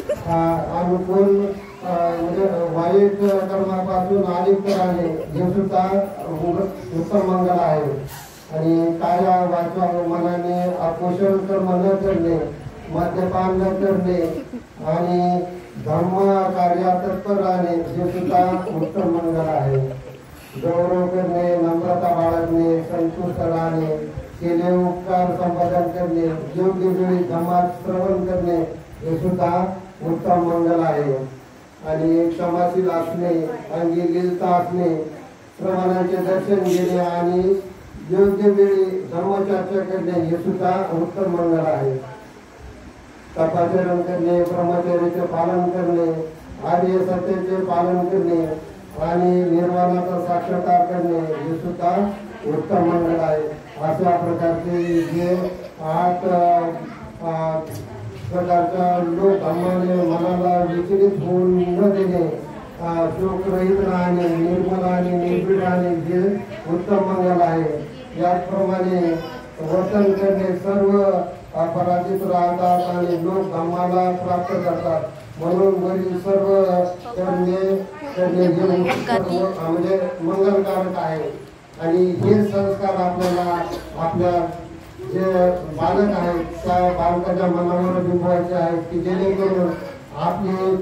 अनुकूल म्हणजे वाईट कर्मापासून अलिप्त राहणे हे सुद्धा उत्तम मंगल आहे. आणि काया वाचा मनाने अकुशल कर्म न करणे, मद्यपान न करणे आणि धर्म कार्यात तत्पर राहणे हे सुद्धा उत्तम मंगल आहे. गौरव करणे, नम्रता बाळगणे, संतुष्ट राहणे, केले उपकार संपादन करणे, योग्य वेळी धर्मात श्रवण करणे हे सुद्धा उत्तम मंगल आहे. आणि क्षमाशील असणे, अंगी लीलता असणे, श्रवणाचे दर्शन घेणे आणि योग्य वेळी धर्मचर्चा करणे हे सुद्धा उत्तम मंगल आहे. तपाचरण करणे, ब्रह्मचर्याचे पालन करणे, आर्य सत्याचे पालन करणे आणि निर्वाणाचा साक्षात्कार करणे हे सुद्धा उत्तम मंगल आहे. अशा प्रकारचे जे 8 प्रकारच्या लोक धर्माने मनाला विचलित होऊन न देणे, शोकरहित राहणे, निर्मल आणि निर्भीड राहणे हे उत्तम मंगल आहे. याचप्रमाणे वर्तन करणे, सर्व अपराधित राहतात आणि लोक धर्माला प्राप्त करतात. म्हणून वरील सर्व करणे म्हणजे मंगलकारक आहे. आणि हे संस्कार आपल्याला आपल्या जे बालक आहेत त्या बालकाच्या मनावर बिंबवायचे आहेत की जेणेकरून आपली